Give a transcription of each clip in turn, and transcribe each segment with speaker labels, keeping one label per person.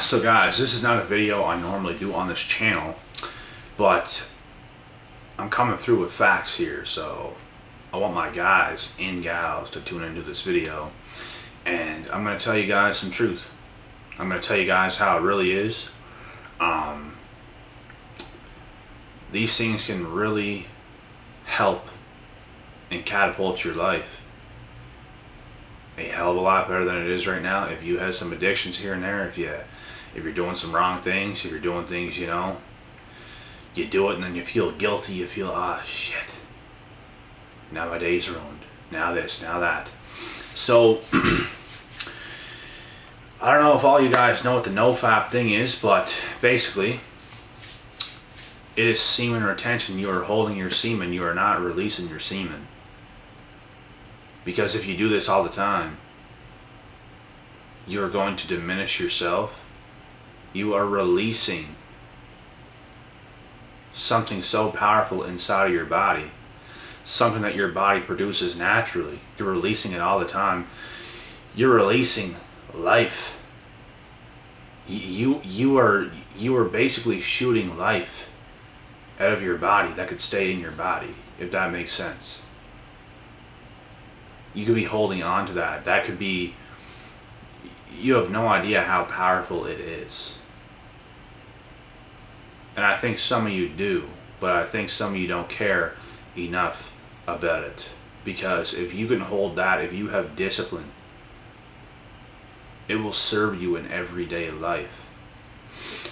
Speaker 1: So guys, this is not a video I normally do on this channel, but I'm coming through with facts here, so I want my guys and gals to tune into this video, and I'm going to tell you guys some truth. I'm going to tell you guys how it really is. These things can really help and catapult your life a hell of a lot better than it is right now. If you have some addictions here and there, if you're doing some wrong things, if you're doing things, you do it and then you feel guilty, you feel, shit, now my day's ruined, now this, now that. So I don't know if all you guys know what the NoFap thing is, but basically it is semen retention. You are holding your semen, you are not releasing your semen. Because if you do this all the time, you are going to diminish yourself. You are releasing something so powerful inside of your body, something that your body produces naturally. You're releasing it all the time. You're releasing life. You are basically shooting life out of your body that could stay in your body, if that makes sense. You could be holding on to that. That could be, you have no idea how powerful it is. And I think some of you do, but I think some of you don't care enough about it. Because if you can hold that, if you have discipline, it will serve you in everyday life.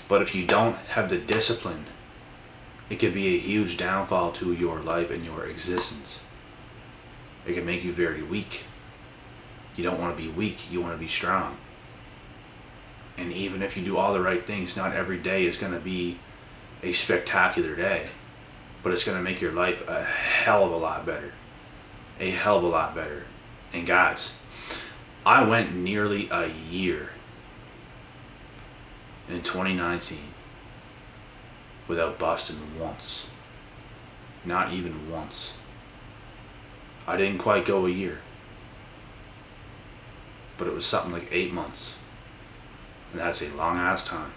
Speaker 1: But if you don't have the discipline, it could be a huge downfall to your life and your existence. It can make you very weak. You don't want to be weak, you want to be strong. And even if you do all the right things, not every day is going to be a spectacular day, but it's going to make your life a hell of a lot better. A hell of a lot better. And guys, I went nearly a year in 2019 without busting once. Not even once. I didn't quite go a year, but it was something like 8 months, and that's a long ass time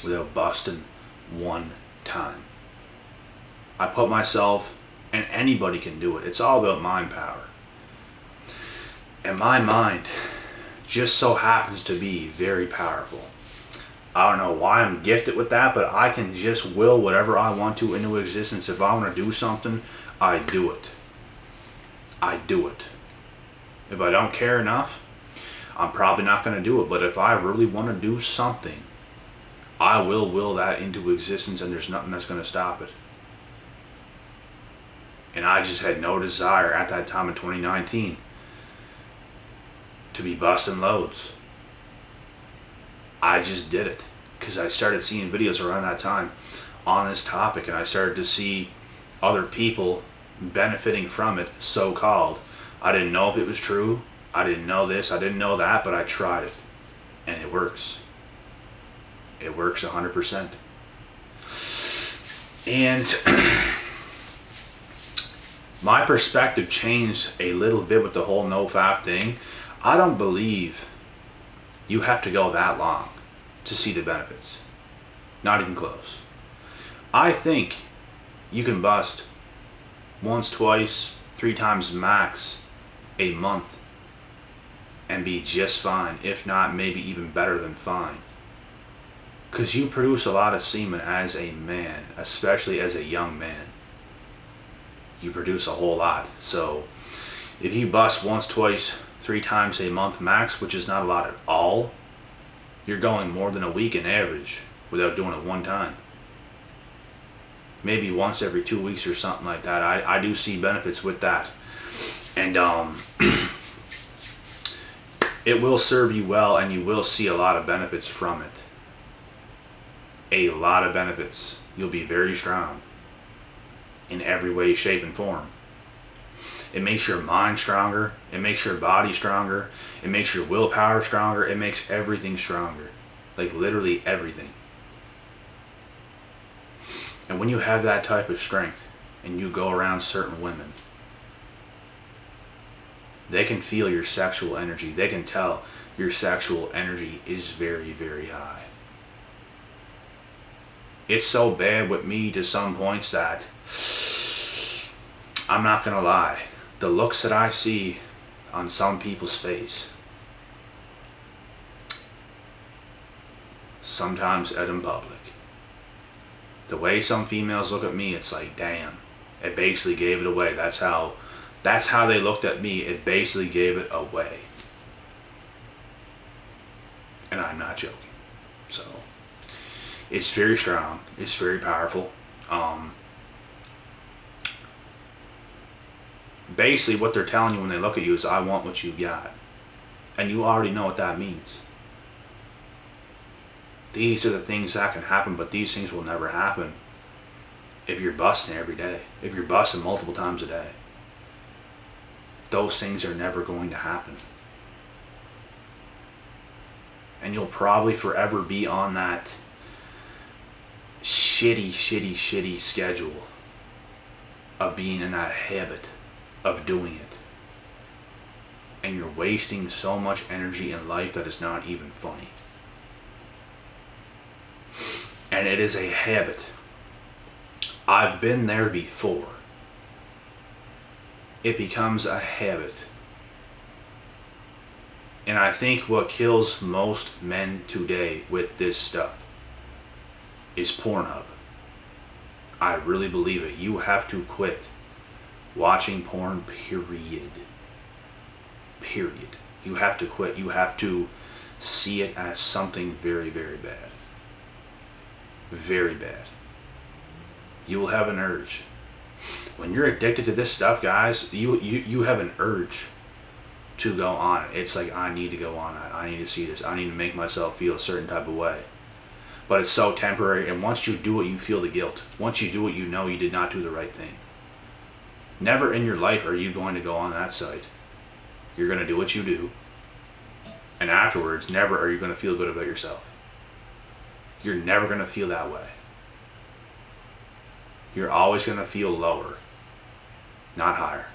Speaker 1: without busting one time. I put myself, and anybody can do it, it's all about mind power, and my mind just so happens to be very powerful. I don't know why I'm gifted with that, but I can just will whatever I want to into existence. If I want to do something, I do it. I do it. If I don't care enough, I'm probably not going to do it. But if I really want to do something, I will that into existence, and there's nothing that's going to stop it. And I just had no desire at that time in 2019 to be busting loads. I just did it because I started seeing videos around that time on this topic, and I started to see other people benefiting from it, so-called. I didn't know if it was true. I didn't know this, I didn't know that, but I tried it, and it works. It works 100%. And my perspective changed a little bit with the whole NoFap thing. I don't believe you have to go that long to see the benefits. Not even close. I think you can bust once, twice, 3 times max a month and be just fine, if not maybe even better than fine. Because you produce a lot of semen as a man, especially as a young man. You produce a whole lot. So if you bust once, twice, 3 times a month max, which is not a lot at all, you're going more than a week in average without doing it one time. Maybe once every 2 weeks or something like that. I do see benefits with that. And it will serve you well, and you will see a lot of benefits from it. A lot of benefits. You'll be very strong in every way, shape, and form. It makes your mind stronger. It makes your body stronger. It makes your willpower stronger. It makes everything stronger. Like literally everything. And when you have that type of strength and you go around certain women, They can feel your sexual energy. They can tell your sexual energy is very, very high. It's so bad with me to some points that I'm not gonna lie. The looks that I see on some people's face, sometimes out in public, the way some females look at me, it's like, damn, it basically gave it away. That's how they looked at me. It basically gave it away. And I'm not joking. So it's very strong. It's very powerful. Basically what they're telling you when they look at you is, I want what you got. And you already know what that means. These are the things that can happen, but these things will never happen if you're busting every day. If you're busting multiple times a day. Those things are never going to happen. And you'll probably forever be on that shitty schedule of being in that habit of doing it. And you're wasting so much energy in life that is not even funny. And it is a habit. I've been there before. It becomes a habit. And I think what kills most men today with this stuff is Pornhub. I really believe it. You have to quit watching porn, period. Period. You have to quit. You have to see it as something very, very bad. Very bad. You will have an urge. When you're addicted to this stuff, guys, you have an urge to go on it. It's like, I need to go on it. I need to see this. I need to make myself feel a certain type of way. But it's so temporary, and once you do it, you feel the guilt. Once you do it, you know you did not do the right thing. Never in your life are you going to go on that site. You're going to do what you do, and afterwards, never are you going to feel good about yourself. You're never going to feel that way. You're always going to feel lower, not higher.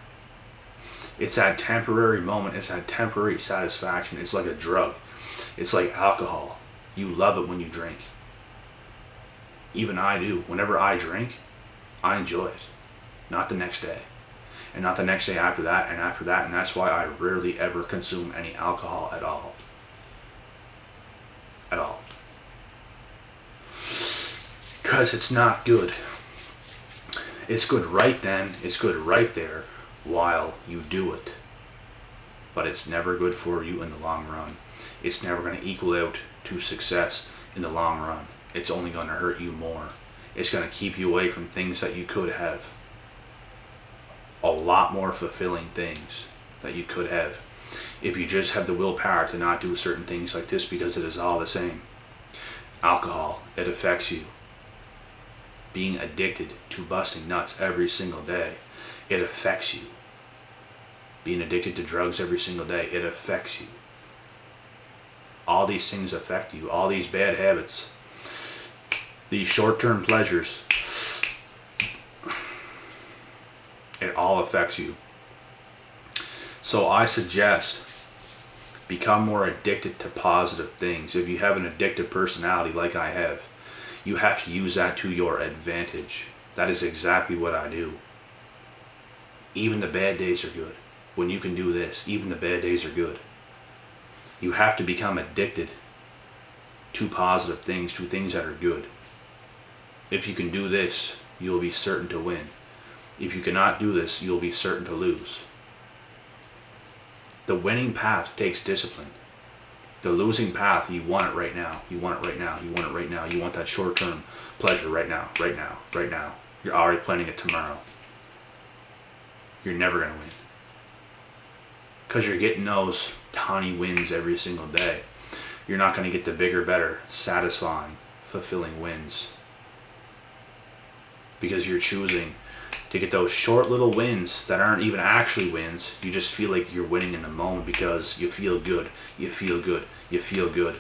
Speaker 1: It's that temporary moment. It's that temporary satisfaction. It's like a drug. It's like alcohol. You love it when you drink. Even I do. Whenever I drink, I enjoy it. Not the next day. And not the next day after that, and after that. And that's why I rarely ever consume any alcohol at all. At all. Because it's not good. It's good right then. It's good right there while you do it. But it's never good for you in the long run. It's never going to equal out to success in the long run. It's only going to hurt you more. It's going to keep you away from things that you could have. A lot more fulfilling things that you could have if you just have the willpower to not do certain things like this, because it is all the same. Alcohol, it affects you. Being addicted to busting nuts every single day, it affects you. Being addicted to drugs every single day, it affects you. All these things affect you. All these bad habits, these short-term pleasures, it all affects you. So I suggest become more addicted to positive things. If you have an addictive personality like I have, you have to use that to your advantage. That is exactly what I do. Even the bad days are good. When you can do this, even the bad days are good. You have to become addicted to positive things, to things that are good. If you can do this, you'll be certain to win. If you cannot do this, you'll be certain to lose. The winning path takes discipline. The losing path, you want it right now. You want it right now. You want it right now. You want that short-term pleasure right now, right now, right now. You're already planning it tomorrow. You're never going to win. Because you're getting those tiny wins every single day. You're not going to get the bigger, better, satisfying, fulfilling wins. Because you're choosing to get those short little wins that aren't even actually wins. You just feel like you're winning in the moment because you feel good. You feel good. You feel good.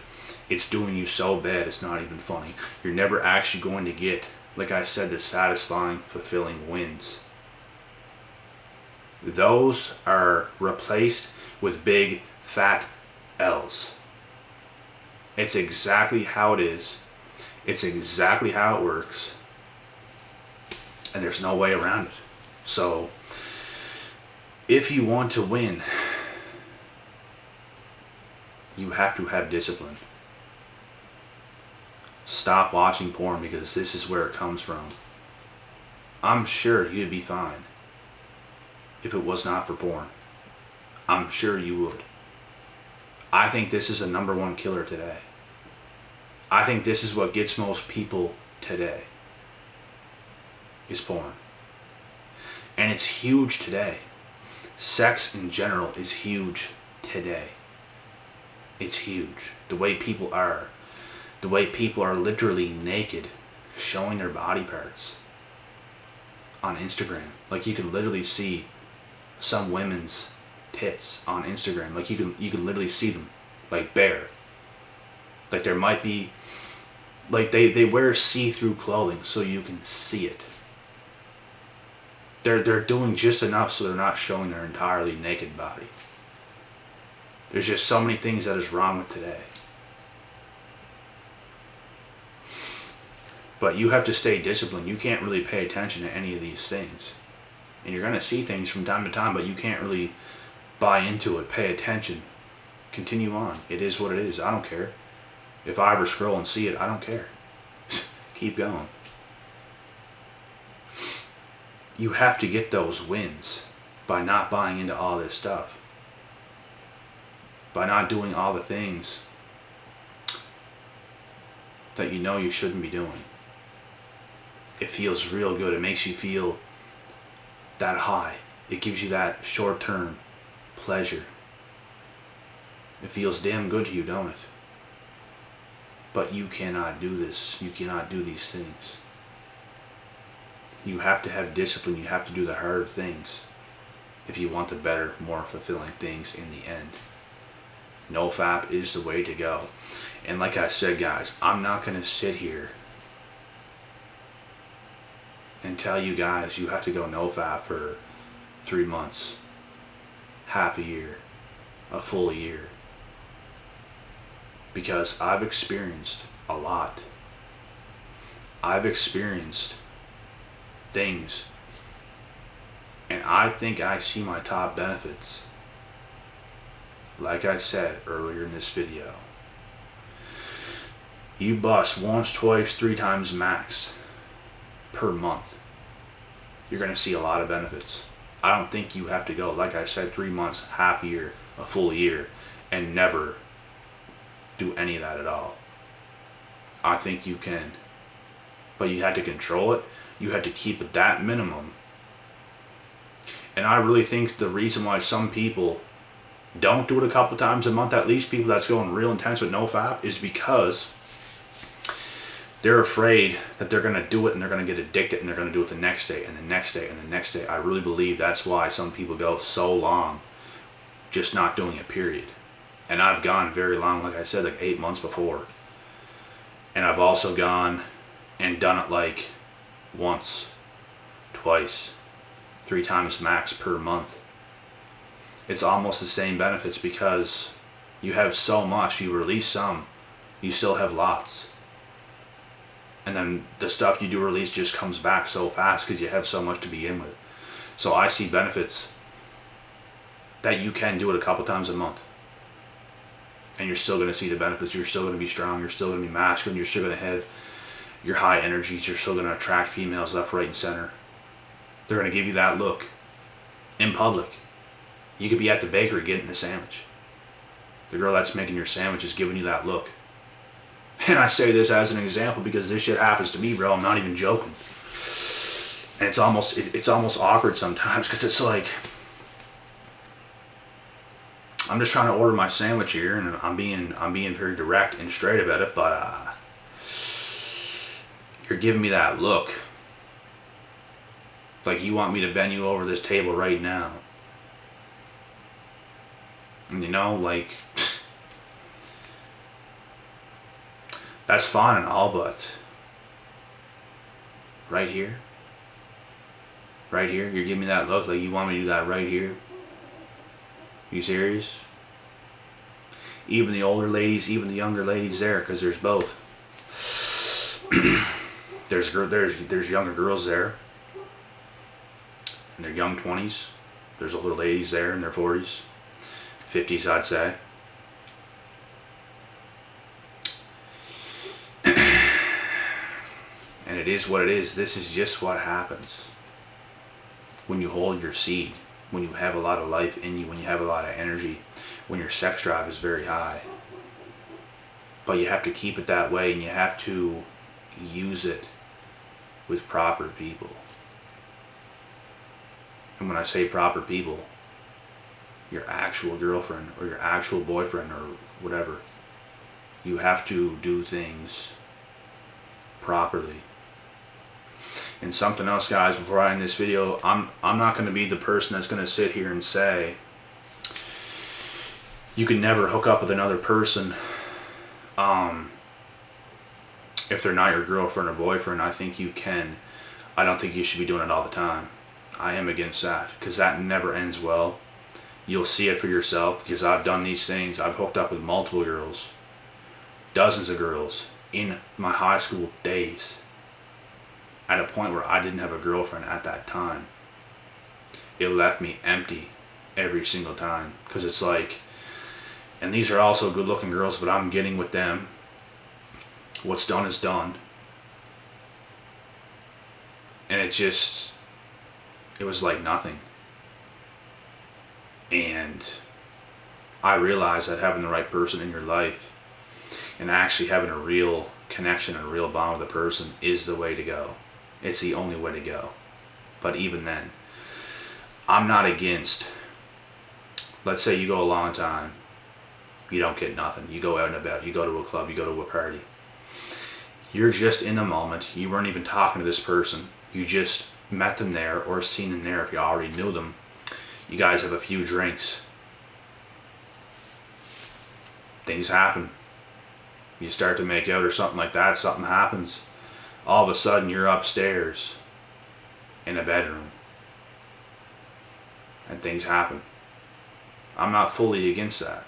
Speaker 1: It's doing you so bad it's not even funny. You're never actually going to get, like I said, the satisfying, fulfilling wins. Those are replaced with big fat L's. It's exactly how it is. It's exactly how it works. And there's no way around it. So, if you want to win, you have to have discipline. Stop watching porn, because this is where it comes from. I'm sure you'd be fine if it was not for porn. I'm sure you would. I think this is a #1 killer today. I think this is what gets most people today, is porn. And it's huge today. Sex in general is huge today. It's huge. The way people are. The way people are literally naked, showing their body parts on Instagram. Like, you can literally see some women's tits on Instagram. Like, you can literally see them, like, bare. Like, there might be, like, they wear see-through clothing so you can see it. They're doing just enough so they're not showing their entirely naked body. There's just so many things that is wrong with today. But you have to stay disciplined. You can't really pay attention to any of these things. And you're going to see things from time to time, but you can't really buy into it, pay attention. Continue on. It is what it is. I don't care. If I ever scroll and see it, I don't care. Keep going. You have to get those wins by not buying into all this stuff. By not doing all the things that you know you shouldn't be doing. It feels real good. It makes you feel that high. It gives you that short-term pleasure. It feels damn good to you, don't it? But you cannot do this. You cannot do these things. You have to have discipline. You have to do the hard things if you want the better, more fulfilling things in the end. NoFap is the way to go. And like I said, guys, I'm not going to sit here and tell you guys you have to go NoFap for 3 months, half a year, a full year. Because I've experienced a lot. I've experienced things, and I think I see my top benefits. Like I said earlier in this video, you bust once, twice, 3 times max per month. You're going to see a lot of benefits. I don't think you have to go, like I said, 3 months, half a year, a full year, and never do any of that at all. I think you can. But you had to control it. You had to keep it that minimum. And I really think the reason why some people don't do it a couple times a month, at least people that's going real intense with NoFap, is because they're afraid that they're going to do it and they're going to get addicted and they're going to do it the next day and the next day and the next day. I really believe that's why some people go so long just not doing it, period. And I've gone very long, like I said, like 8 months before. And I've also gone and done it like once, twice, 3 times max per month. It's almost the same benefits because you have so much, you release some, you still have lots. And then the stuff you do release just comes back so fast because you have so much to begin with. So I see benefits that you can do it a couple times a month. And you're still going to see the benefits. You're still going to be strong. You're still going to be masculine. You're still going to have your high energies. You're still going to attract females left, right, and center. They're going to give you that look in public. You could be at the bakery getting a sandwich. The girl that's making your sandwich is giving you that look. And I say this as an example because this shit happens to me, bro. I'm not even joking. And it's almost awkward sometimes because it's like, I'm just trying to order my sandwich here, and I'm being very direct and straight about it, but you're giving me that look. Like you want me to bend you over this table right now. And you know, like, that's fine and all, but right here, Right here? You're giving me that look like you want me to do that right here? You serious? Even the older ladies, even the younger ladies there, because there's both. there's younger girls there in their young 20s. There's older ladies there in their 40s, 50s, I'd say. And it is what it is. This is just what happens when you hold your seed, when you have a lot of life in you, when you have a lot of energy, when your sex drive is very high. But you have to keep it that way, and you have to use it with proper people. And when I say proper people, your actual girlfriend or your actual boyfriend or whatever, you have to do things properly. And something else, guys, before I end this video, I'm not going to be the person that's going to sit here and say you can never hook up with another person if they're not your girlfriend or boyfriend. I think you can. I don't think you should be doing it all the time. I am against that, because that never ends well. You'll see it for yourself, because I've done these things. I've hooked up with multiple girls, dozens of girls in my high school days, at a point where I didn't have a girlfriend at that time. It left me empty every single time, because it's like, and these are also good looking girls, but I'm getting with them. What's done is done. And it was like nothing. And I realized that having the right person in your life and actually having a real connection and a real bond with a person is the way to go. It's the only way to go. But even then, I'm not against, let's say you go a long time, you don't get nothing. You go out and about, you go to a club, you go to a party. You're just in the moment. You weren't even talking to this person. You just met them there or seen them there if you already knew them. You guys have a few drinks. Things happen. You start to make out or something like that. Something happens. All of a sudden you're upstairs in a bedroom. And things happen. I'm not fully against that.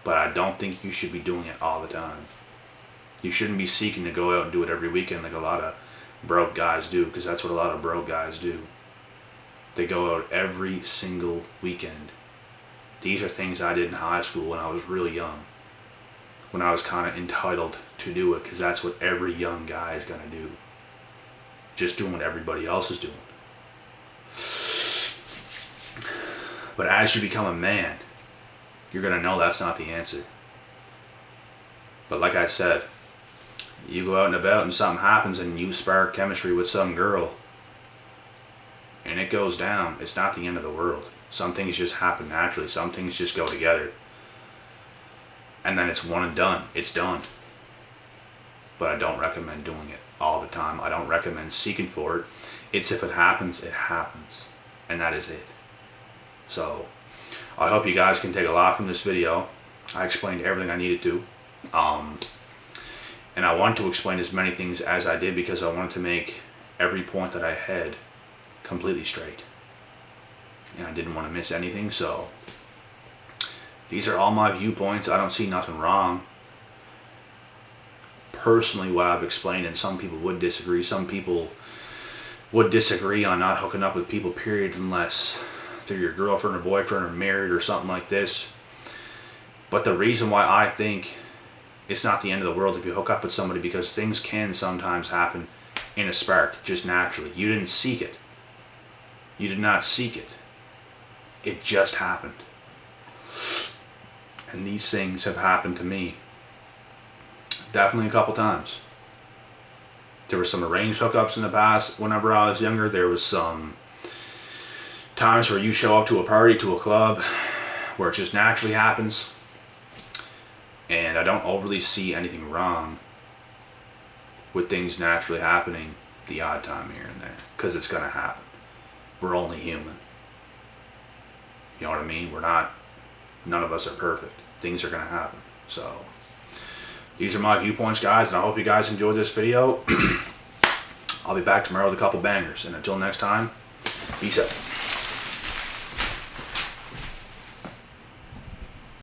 Speaker 1: But I don't think you should be doing it all the time. You shouldn't be seeking to go out and do it every weekend like a lot of broke guys do, because that's what a lot of broke guys do. They go out every single weekend. These are things I did in high school when I was really young, when I was kind of entitled to do it, because that's what every young guy is going to do. Just doing what everybody else is doing. But as you become a man, you're going to know that's not the answer. But like I said, you go out and about and something happens and you spark chemistry with some girl and it goes down. It's not the end of the world. Some things just happen naturally. Some things just go together. And then it's one and done. It's done. But I don't recommend doing it all the time. I don't recommend seeking for it. It's if it happens, it happens. And that is it. So I hope you guys can take a lot from this video. I explained everything I needed to. And I wanted to explain as many things as I did because I wanted to make every point that I had completely straight. And I didn't want to miss anything, so these are all my viewpoints. I don't see nothing wrong. Personally, what I've explained, and some people would disagree. Some people would disagree on not hooking up with people, period, unless they're your girlfriend or boyfriend or married or something like this. But the reason why I think it's not the end of the world if you hook up with somebody, because things can sometimes happen in a spark, just naturally. You didn't seek it. You did not seek it. It just happened. And these things have happened to me definitely a couple times. There were some arranged hookups in the past whenever I was younger. There was some times where you show up to a party, to a club, where it just naturally happens. And I don't overly see anything wrong with things naturally happening the odd time here and there, because it's going to happen. We're only human. You know what I mean? None of us are perfect. Things are going to happen. So these are my viewpoints, guys, and I hope you guys enjoyed this video. I'll be back tomorrow with a couple bangers. And until next time, Peace out.